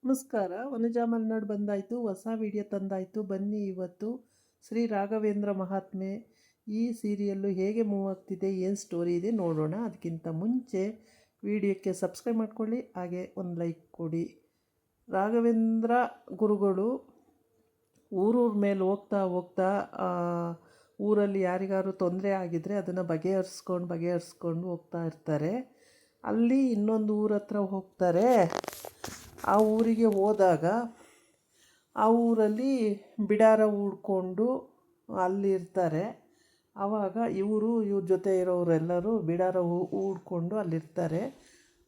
ನಮಸ್ಕಾರ. ವನಜಾ ಮಲ್ನಾಡ್ ಬಂದಾಯಿತು, ಹೊಸ ವಿಡಿಯೋ ತಂದಾಯಿತು. ಬನ್ನಿ ಇವತ್ತು ಶ್ರೀ ರಾಘವೇಂದ್ರ ಮಹಾತ್ಮೆ ಈ ಸೀರಿಯಲ್ಲು ಹೇಗೆ ಮೂವ್ ಆಗ್ತಿದೆ, ಏನು ಸ್ಟೋರಿ ಇದೆ ನೋಡೋಣ. ಅದಕ್ಕಿಂತ ಮುಂಚೆ ವಿಡಿಯೋಕ್ಕೆ ಸಬ್ಸ್ಕ್ರೈಬ್ ಮಾಡ್ಕೊಳ್ಳಿ, ಹಾಗೆ ಒಂದು ಲೈಕ್ ಕೊಡಿ. ರಾಘವೇಂದ್ರ ಗುರುಗಳು ಊರೂರ ಮೇಲೆ ಹೋಗ್ತಾ ಹೋಗ್ತಾ ಊರಲ್ಲಿ ಯಾರಿಗಾರು ತೊಂದರೆ ಆಗಿದ್ದರೆ ಅದನ್ನು ಬಗೆಹರಿಸ್ಕೊಂಡು ಹೋಗ್ತಾ ಇರ್ತಾರೆ. ಅಲ್ಲಿ ಇನ್ನೊಂದು ಊರ ಹತ್ರ ಹೋಗ್ತಾರೆ. ಆ ಊರಿಗೆ ಹೋದಾಗ ಆ ಊರಲ್ಲಿ ಬಿಡಾರ ಹೂಡ್ಕೊಂಡು ಅಲ್ಲಿರ್ತಾರೆ. ಆವಾಗ ಇವ್ರ ಜೊತೆ ಇರೋರೆಲ್ಲರೂ ಬಿಡಾರ ಹೂಡ್ಕೊಂಡು ಅಲ್ಲಿರ್ತಾರೆ.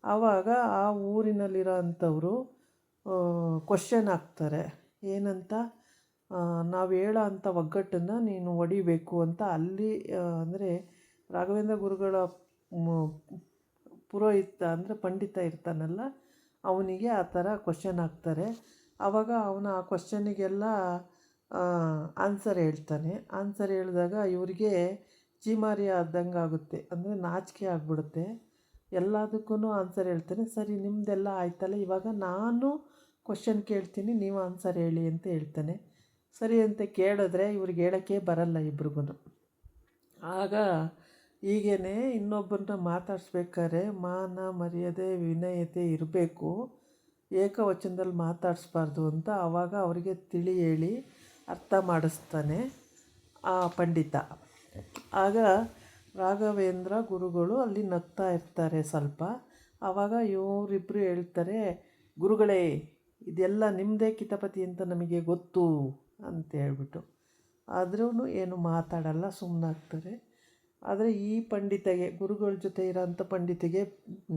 ಆವಾಗ ಆ ಊರಿನಲ್ಲಿರೋ ಅಂಥವರು ಕ್ವಶನ್ ಹಾಕ್ತಾರೆ. ಏನಂತ, ನಾವು ಹೇಳೋ ಅಂಥ ಒಗ್ಗಟ್ಟನ್ನು ನೀನು ಹೊಡಿಬೇಕು ಅಂತ. ಅಲ್ಲಿ ಅಂದರೆ ರಾಘವೇಂದ್ರ ಗುರುಗಳ ಪುರೋಹಿತ ಅಂದರೆ ಪಂಡಿತ ಇರ್ತಾನಲ್ಲ, ಅವನಿಗೆ ಆ ಥರ ಕ್ವಶನ್ ಹಾಕ್ತಾರೆ. ಆವಾಗ ಅವನು ಆ ಕ್ವಶನ್ನಿಗೆಲ್ಲ ಆನ್ಸರ್ ಹೇಳ್ತಾನೆ. ಆನ್ಸರ್ ಹೇಳಿದಾಗ ಇವರಿಗೆ ಚೀಮಾರಿ ಆದಂಗೆ ಆಗುತ್ತೆ, ಅಂದರೆ ನಾಚಿಕೆ ಆಗಿಬಿಡುತ್ತೆ. ಎಲ್ಲದಕ್ಕೂ ಆನ್ಸರ್ ಹೇಳ್ತಾನೆ. ಸರಿ, ನಿಮ್ಮದೆಲ್ಲ ಆಯ್ತಲ್ಲ, ಇವಾಗ ನಾನು ಕ್ವಶನ್ ಕೇಳ್ತೀನಿ, ನೀವು ಆನ್ಸರ್ ಹೇಳಿ ಅಂತ ಹೇಳ್ತಾನೆ. ಸರಿ ಅಂತ ಕೇಳಿದ್ರೆ ಇವ್ರಿಗೆ ಹೇಳೋಕ್ಕೆ ಬರಲ್ಲ ಇಬ್ರಿಗೂ. ಆಗ ಹೀಗೇ ಇನ್ನೊಬ್ಬರನ್ನ ಮಾತಾಡಿಸ್ಬೇಕಾದ್ರೆ ಮಾನ ಮರ್ಯಾದೆ ವಿನಯತೆ ಇರಬೇಕು, ಏಕವಚನದಲ್ಲಿ ಮಾತಾಡಿಸ್ಬಾರ್ದು ಅಂತ ಆವಾಗ ಅವರಿಗೆ ತಿಳಿ ಹೇಳಿ ಅರ್ಥ ಮಾಡಿಸ್ತಾನೆ ಆ ಪಂಡಿತ. ಆಗ ರಾಘವೇಂದ್ರ ಗುರುಗಳು ಅಲ್ಲಿ ನಗ್ತಾ ಇರ್ತಾರೆ ಸ್ವಲ್ಪ. ಆವಾಗ ಇವರಿಬ್ಬರು ಹೇಳ್ತಾರೆ, ಗುರುಗಳೇ ಇದೆಲ್ಲ ನಿಮ್ಮದೇ ಕಿತಾಪತಿ ಅಂತ ನಮಗೆ ಗೊತ್ತು ಅಂತ ಹೇಳ್ಬಿಟ್ಟು. ಆದ್ರೂ ಏನು ಮಾತಾಡಲ್ಲ, ಸುಮ್ಮನಾಗ್ತಾರೆ. ಆದರೆ ಈ ಪಂಡಿತಗೆ, ಗುರುಗಳ ಜೊತೆ ಇರೋಂಥ ಪಂಡಿತಿಗೆ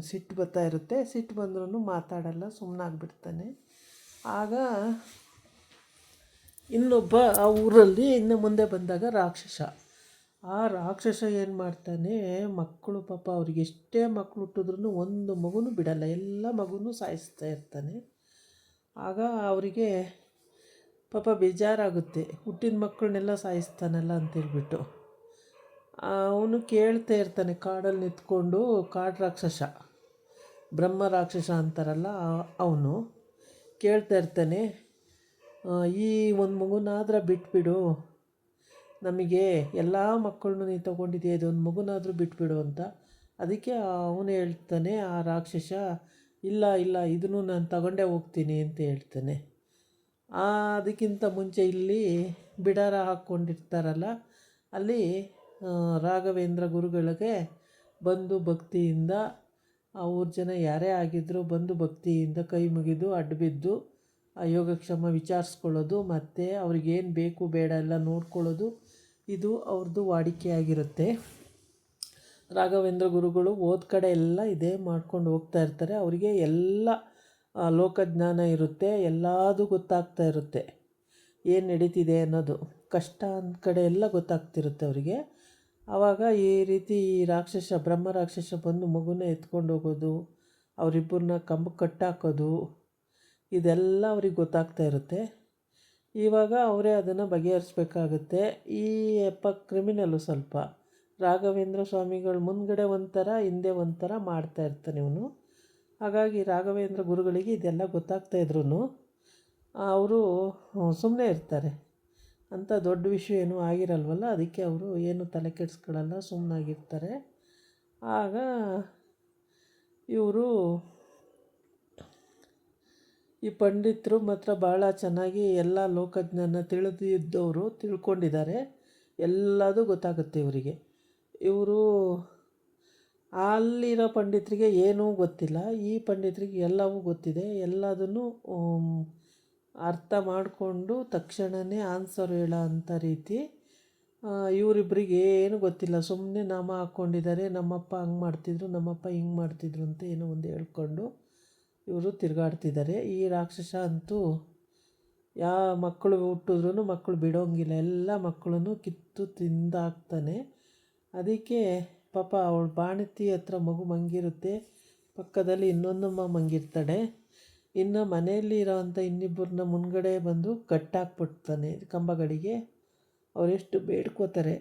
ಸಿಟ್ಟು ಬರ್ತಾ ಇರುತ್ತೆ. ಸಿಟ್ಟು ಬಂದ್ರೂ ಮಾತಾಡಲ್ಲ, ಸುಮ್ಮನಾಗ್ಬಿಡ್ತಾನೆ. ಆಗ ಇನ್ನೊಬ್ಬ ಆ ಊರಲ್ಲಿ ಇನ್ನು ಮುಂದೆ ಬಂದಾಗ ಆ ರಾಕ್ಷಸ ಏನು ಮಾಡ್ತಾನೆ, ಮಕ್ಕಳು ಪಾಪ ಅವ್ರಿಗೆ ಎಷ್ಟೇ ಮಕ್ಕಳು ಹುಟ್ಟಿದ್ರೂ ಒಂದು ಮಗುನೂ ಬಿಡಲ್ಲ, ಎಲ್ಲ ಮಗುನೂ ಸಾಯಿಸ್ತಾ ಇರ್ತಾನೆ. ಆಗ ಅವರಿಗೆ ಪಾಪ ಬೇಜಾರಾಗುತ್ತೆ, ಹುಟ್ಟಿದ ಮಕ್ಕಳನ್ನೆಲ್ಲ ಸಾಯಿಸ್ತಾನಲ್ಲ ಅಂತೇಳ್ಬಿಟ್ಟು. ಅವನು ಕೇಳ್ತಾ ಇರ್ತಾನೆ ಕಾಡಲ್ಲಿ ನಿಂತ್ಕೊಂಡು. ಕಾಡು ರಾಕ್ಷಸ, ಬ್ರಹ್ಮ ರಾಕ್ಷಸ ಅಂತಾರಲ್ಲ ಅವನು ಕೇಳ್ತಾ ಇರ್ತಾನೆ, ಈ ಒಂದು ಮಗುನಾದರೂ ಬಿಟ್ಬಿಡು, ನಮಗೆ ಎಲ್ಲ ಮಕ್ಕಳನ್ನು ನೀನು ತೊಗೊಂಡಿದ್ದೀಯ, ಇದೊಂದು ಮಗುನಾದರೂ ಬಿಟ್ಬಿಡು ಅಂತ. ಅದಕ್ಕೆ ಅವನು ಹೇಳ್ತಾನೆ, ಆ ರಾಕ್ಷಸ, ಇಲ್ಲ ಇಲ್ಲ ಇದನ್ನು ನಾನು ತಗೊಂಡೇ ಹೋಗ್ತೀನಿ ಅಂತ ಹೇಳ್ತಾನೆ. ಅದಕ್ಕಿಂತ ಮುಂಚೆ ಇಲ್ಲಿ ಬಿಡಾರ ಹಾಕ್ಕೊಂಡಿರ್ತಾರಲ್ಲ, ಅಲ್ಲಿ ರಾಘವೇಂದ್ರ ಗುರುಗಳಿಗೆ ಬಂದು ಭಕ್ತಿಯಿಂದ ಅವ್ರ ಜನ ಯಾರೇ ಆಗಿದ್ದರೂ ಬಂದು ಭಕ್ತಿಯಿಂದ ಕೈ ಮುಗಿದು ಅಡ್ಡಬಿದ್ದು ಆ ಯೋಗಕ್ಷೇಮ ವಿಚಾರಿಸ್ಕೊಳ್ಳೋದು, ಮತ್ತು ಅವ್ರಿಗೇನು ಬೇಕು ಬೇಡ ಎಲ್ಲ ನೋಡ್ಕೊಳ್ಳೋದು, ಇದು ಅವ್ರದ್ದು ವಾಡಿಕೆಯಾಗಿರುತ್ತೆ. ರಾಘವೇಂದ್ರ ಗುರುಗಳು ಹೋದ ಕಡೆ ಎಲ್ಲ ಇದೇ ಮಾಡ್ಕೊಂಡು ಹೋಗ್ತಾ ಇರ್ತಾರೆ. ಅವರಿಗೆ ಎಲ್ಲ ಲೋಕಜ್ಞಾನ ಇರುತ್ತೆ, ಎಲ್ಲದೂ ಗೊತ್ತಾಗ್ತಾ ಇರುತ್ತೆ, ಏನು ನಡೀತಿದೆ ಅನ್ನೋದು. ಕಷ್ಟ ಅಂದ ಕಡೆ ಎಲ್ಲ ಗೊತ್ತಾಗ್ತಿರುತ್ತೆ ಅವರಿಗೆ. ಆವಾಗ ಈ ರೀತಿ ಈ ರಾಕ್ಷಸ, ಬ್ರಹ್ಮ ರಾಕ್ಷಸ ಬಂದು ಮಗುನ ಎತ್ಕೊಂಡು ಹೋಗೋದು, ಅವರಿಬ್ಬರನ್ನ ಕಂಬಕ್ಕೆ ಕಟ್ಟಾಕೋದು, ಇದೆಲ್ಲ ಅವ್ರಿಗೆ ಗೊತ್ತಾಗ್ತಾ ಇರುತ್ತೆ. ಇವಾಗ ಅವರೇ ಅದನ್ನು ಬಗೆಹರಿಸ್ಬೇಕಾಗುತ್ತೆ. ಈ ಕ್ರಿಮಿನಲ್ಲು ಸ್ವಲ್ಪ ರಾಘವೇಂದ್ರ ಸ್ವಾಮಿಗಳ ಮುಂದ್ಗಡೆ ಒಂಥರ ಹಿಂದೆ ಒಂಥರ ಮಾಡ್ತಾ ಇರ್ತಾನೆ ಇವನು. ಹಾಗಾಗಿ ರಾಘವೇಂದ್ರ ಗುರುಗಳಿಗೆ ಇದೆಲ್ಲ ಗೊತ್ತಾಗ್ತಾ ಇದ್ರೂ ಅವರು ಸುಮ್ಮನೆ ಇರ್ತಾರೆ. ಅಂಥ ದೊಡ್ಡ ವಿಷಯ ಏನೂ ಆಗಿರಲ್ವಲ್ಲ, ಅದಕ್ಕೆ ಅವರು ಏನು ತಲೆ ಕೆಡಿಸ್ಕೊಳ್ಳಲ್ಲ, ಸುಮ್ಮನಾಗಿರ್ತಾರೆ. ಆಗ ಇವರು ಈ ಪಂಡಿತರು ಮಾತ್ರ ಭಾಳ ಚೆನ್ನಾಗಿ ಎಲ್ಲ ಲೋಕಜ್ಞಾನ ತಿಳಿದಿದ್ದವರು, ತಿಳ್ಕೊಂಡಿದ್ದಾರೆ, ಎಲ್ಲದೂ ಗೊತ್ತಾಗುತ್ತೆ ಇವರಿಗೆ. ಇವರು ಅಲ್ಲಿರೋ ಪಂಡಿತರಿಗೆ ಏನೂ ಗೊತ್ತಿಲ್ಲ, ಈ ಪಂಡಿತರಿಗೆ ಎಲ್ಲವೂ ಗೊತ್ತಿದೆ. ಎಲ್ಲದನ್ನು ಅರ್ಥ ಮಾಡಿಕೊಂಡು ತಕ್ಷಣವೇ ಆನ್ಸರ್ ಹೇಳೋ ಅಂಥ ರೀತಿ. ಇವರಿಬ್ಬರಿಗೆ ಏನೂ ಗೊತ್ತಿಲ್ಲ, ಸುಮ್ಮನೆ ನಾಮ ಹಾಕ್ಕೊಂಡಿದ್ದಾರೆ. ನಮ್ಮಪ್ಪ ಹಂಗೆ ಮಾಡ್ತಿದ್ರು, ನಮ್ಮಪ್ಪ ಹಿಂಗೆ ಮಾಡ್ತಿದ್ರು ಅಂತ ಏನೋ ಒಂದು ಹೇಳ್ಕೊಂಡು ಇವರು ತಿರುಗಾಡ್ತಿದ್ದಾರೆ. ಈ ರಾಕ್ಷಸ ಅಂತೂ ಯಾವ ಮಕ್ಕಳು ಹುಟ್ಟಿದ್ರೂ ಮಕ್ಕಳು ಬಿಡೋಂಗಿಲ್ಲ, ಎಲ್ಲ ಮಕ್ಕಳನ್ನು ಕಿತ್ತು ತಿಂದಾಕ್ತಾನೆ. ಅದಕ್ಕೆ ಪಾಪ ಅವಳು ಬಾಣತಿ ಹತ್ರ ಮಗು ಮಂಗಿರುತ್ತೆ, ಪಕ್ಕದಲ್ಲಿ ಇನ್ನೊಂದಮ್ಮ ಮಂಗಿರ್ತಾಳೆ. ಇನ್ನು ಮನೆಯಲ್ಲಿ ಇರೋವಂಥ ಇನ್ನಿಬ್ಬರನ್ನ ಮುಂದ್ಗಡೆ ಬಂದು ಕಟ್ಟಾಕ್ಬಿಡ್ತಾನೆ ಕಂಬಗಳಿಗೆ. ಅವರೆಷ್ಟು ಬೇಡ್ಕೋತಾರೆ,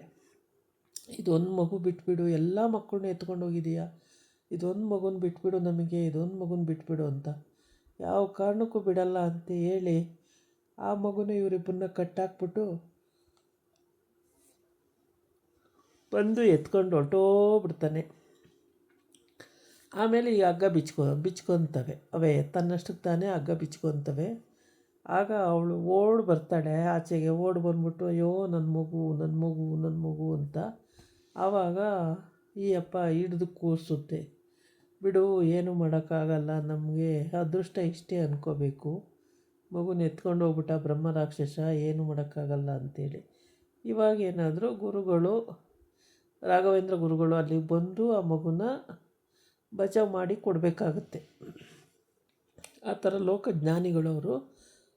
ಇದೊಂದು ಮಗು ಬಿಟ್ಬಿಡು, ಎಲ್ಲ ಮಕ್ಕಳನ್ನ ಎತ್ಕೊಂಡು ಹೋಗಿದೀಯಾ, ಇದೊಂದು ಮಗುನ ಬಿಟ್ಬಿಡು, ನಮಗೆ ಇದೊಂದು ಮಗುನ ಬಿಟ್ಬಿಡು ಅಂತ. ಯಾವ ಕಾರಣಕ್ಕೂ ಬಿಡಲ್ಲ ಅಂತ ಹೇಳಿ ಆ ಮಗುನ ಇವರಿಬ್ಬರನ್ನ ಕಟ್ಟಾಕ್ಬಿಟ್ಟು ಬಂದು ಎತ್ಕೊಂಡು ಹೊರ್ಟೋಗ್ಬಿಡ್ತಾನೆ. ಆಮೇಲೆ ಈ ಹಗ್ಗ ಬಿಚ್ಕೊತವೆ ಅವೇ ತನ್ನಷ್ಟಕ್ಕೆ ತಾನೇ ಹಗ್ಗ ಬಿಚ್ಕೊತವೆ. ಆಗ ಅವಳು ಓಡಿ ಬರ್ತಾಳೆ ಆಚೆಗೆ, ಓಡಿ ಬಂದ್ಬಿಟ್ಟು ಅಯ್ಯೋ ನನ್ನ ಮಗು ನನ್ನ ಮಗು ನನ್ನ ಮಗು ಅಂತ. ಆವಾಗ ಈ ಅಪ್ಪ ಹಿಡ್ದು ಕೂರಿಸುತ್ತೆ. ಬಿಡು, ಏನು ಮಾಡೋಕ್ಕಾಗಲ್ಲ, ನಮಗೆ ಅದೃಷ್ಟ ಇಷ್ಟೇ ಅಂದ್ಕೋಬೇಕು. ಮಗುನ ಎತ್ಕೊಂಡು ಹೋಗ್ಬಿಟ್ಟ ಬ್ರಹ್ಮ ರಾಕ್ಷಸ, ಏನು ಮಾಡೋಕ್ಕಾಗಲ್ಲ ಅಂಥೇಳಿ. ಇವಾಗೇನಾದರೂ ಗುರುಗಳು, ರಾಘವೇಂದ್ರ ಗುರುಗಳು ಅಲ್ಲಿಗೆ ಬಂದು ಆ ಮಗುನ ಬಚಾವ್ ಮಾಡಿ ಕೊಡಬೇಕಾಗತ್ತೆ. ಆ ಥರ ಲೋಕಜ್ಞಾನಿಗಳವರು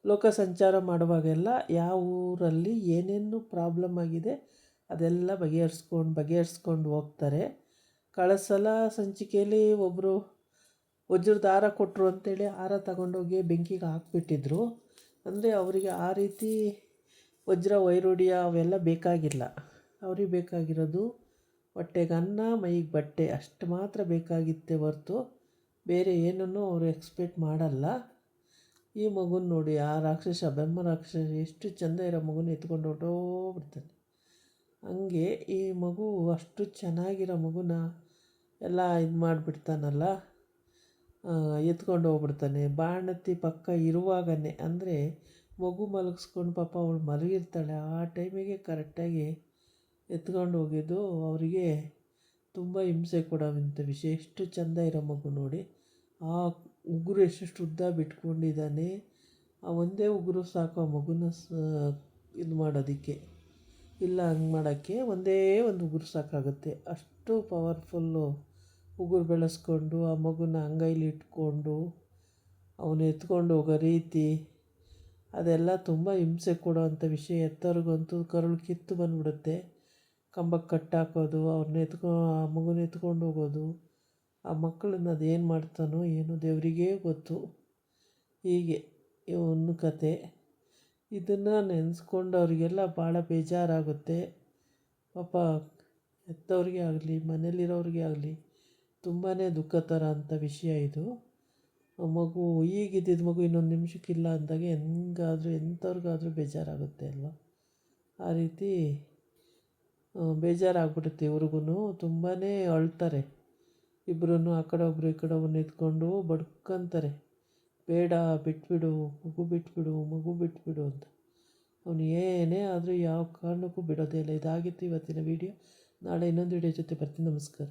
ಲೋಕ ಸಂಚಾರ ಮಾಡುವಾಗೆಲ್ಲ ಯಾವ ಊರಲ್ಲಿ ಏನೇನು ಪ್ರಾಬ್ಲಮ್ ಆಗಿದೆ ಅದೆಲ್ಲ ಬಗೆಹರಿಸ್ಕೊಂಡು ಹೋಗ್ತಾರೆ. ಕಳೆದ ಸಲ ಸಂಚಿಕೆಯಲ್ಲಿ ಒಬ್ಬರು ವಜ್ರದ ಹಾರ ಕೊಟ್ಟರು ಅಂತೇಳಿ ಹಾರ ತಗೊಂಡೋಗಿ ಬೆಂಕಿಗೆ ಹಾಕ್ಬಿಟ್ಟಿದ್ರು. ಅಂದರೆ ಅವರಿಗೆ ಆ ರೀತಿ ವಜ್ರ ವೈರೂಡ್ಯ ಅವೆಲ್ಲ ಬೇಕಾಗಿಲ್ಲ. ಅವ್ರಿಗೆ ಬೇಕಾಗಿರೋದು ಹೊಟ್ಟೆಗೆ ಅನ್ನ, ಮೈಗೆ ಬಟ್ಟೆ ಅಷ್ಟು ಮಾತ್ರ ಬೇಕಾಗಿತ್ತೇ ಹೊರ್ತು ಬೇರೆ ಏನನ್ನೂ ಅವರು ಎಕ್ಸ್ಪೆಕ್ಟ್ ಮಾಡಲ್ಲ. ಈ ಮಗುನ ನೋಡಿ, ಆ ರಾಕ್ಷಸ ಬ್ರಹ್ಮ ರಾಕ್ಷಸ ಎಷ್ಟು ಚೆಂದ ಇರೋ ಮಗುನ ಎತ್ಕೊಂಡು ಹೊರ್ಟೋಗ್ಬಿಡ್ತಾನೆ. ಹಂಗೆ ಈ ಮಗು ಅಷ್ಟು ಚೆನ್ನಾಗಿರೋ ಮಗುನ ಎಲ್ಲ ಇದು ಮಾಡಿಬಿಡ್ತಾನಲ್ಲ, ಎತ್ಕೊಂಡು ಹೋಗ್ಬಿಡ್ತಾನೆ. ಬಾಣತಿ ಪಕ್ಕ ಇರುವಾಗನೇ, ಅಂದರೆ ಮಗು ಮಲಗಿಸ್ಕೊಂಡು ಪಾಪ ಅವಳು ಮಲಗಿರ್ತಾಳೆ, ಆ ಟೈಮಿಗೆ ಕರೆಕ್ಟಾಗಿ ಎತ್ಕೊಂಡು ಹೋಗಿದ್ದು ಅವರಿಗೆ ತುಂಬ ಹಿಂಸೆ ಕೊಡೋವಂಥ ವಿಷಯ. ಎಷ್ಟು ಚೆಂದ ಇರೋ ಮಗು ನೋಡಿ, ಆ ಉಗುರು ಎಷ್ಟೆಷ್ಟು ಉದ್ದ ಬಿಟ್ಕೊಂಡಿದ್ದಾನೆ. ಆ ಒಂದೇ ಉಗುರು ಸಾಕು ಆ ಮಗುನ ಇದು ಮಾಡೋದಕ್ಕೆ, ಇಲ್ಲ ಹಂಗೆ ಮಾಡೋಕ್ಕೆ ಒಂದೇ ಒಂದು ಉಗುರು ಸಾಕಾಗುತ್ತೆ. ಅಷ್ಟು ಪವರ್ಫುಲ್ಲು ಉಗುರು ಬೆಳೆಸ್ಕೊಂಡು ಆ ಮಗುನ ಅಂಗೈಲಿ ಇಟ್ಕೊಂಡು ಅವನು ಎತ್ಕೊಂಡು ಹೋಗೋ ರೀತಿ ಅದೆಲ್ಲ ತುಂಬ ಹಿಂಸೆ ಕೊಡೋವಂಥ ವಿಷಯ. ಎತ್ತವ್ರಿಗಂತೂ ಕರುಳು ಕಿತ್ತು ಬಂದ್ಬಿಡುತ್ತೆ. ಕಂಬಕ್ಕೆ ಕಟ್ಟಾಕೋದು, ಆ ಮಗುನ ಎತ್ಕೊಂಡು ಹೋಗೋದು, ಆ ಮಕ್ಕಳನ್ನ ಅದೇನು ಮಾಡ್ತಾನೋ ಏನೋ ದೇವರಿಗೇ ಗೊತ್ತು. ಹೀಗೆ ಇವನ ಕತೆ. ಇದನ್ನು ನೆನೆಸ್ಕೊಂಡು ಅವರಿಗೆಲ್ಲ ಭಾಳ ಬೇಜಾರಾಗುತ್ತೆ ಪಾಪ. ಹೆತ್ತವ್ರಿಗೆ ಆಗಲಿ ಮನೇಲಿರೋರಿಗೆ ಆಗಲಿ ತುಂಬಾ ದುಃಖ ಥರ ಅಂಥ ವಿಷಯ ಇದು. ಮಗು ಈಗಿದ್ದಿದ್ದು ಮಗು ಇನ್ನೊಂದು ನಿಮಿಷಕ್ಕಿಲ್ಲ ಅಂದಾಗ ಹೆಂಗಾದರೂ ಎಂಥವ್ರಿಗಾದರೂ ಬೇಜಾರಾಗುತ್ತೆ ಅಲ್ವ. ಆ ರೀತಿ ಬೇಜಾರಾಗ್ಬಿಡುತ್ತೆ ಇವ್ರಿಗೂ. ತುಂಬಾ ಅಳ್ತಾರೆ ಇಬ್ಬರೂ. ಆ ಕಡೆ ಒಬ್ಬರು ಈ ಕಡೆ ಒಬ್ಬರನ್ನ ಎತ್ಕೊಂಡು ಬಡ್ಕೊಂತಾರೆ, ಬೇಡ ಬಿಟ್ಬಿಡು ಮಗು ಬಿಟ್ಬಿಡು ಮಗು ಬಿಟ್ಬಿಡು ಅಂತ. ಅವನು ಏನೇ ಆದರೂ ಯಾವ ಕಾರಣಕ್ಕೂ ಬಿಡೋದೇ ಇಲ್ಲ. ಇದಾಗಿತ್ತು ಇವತ್ತಿನ ವೀಡಿಯೋ. ನಾಳೆ ಇನ್ನೊಂದು ವೀಡಿಯೋ ಜೊತೆ ಬರ್ತೀನಿ. ನಮಸ್ಕಾರ.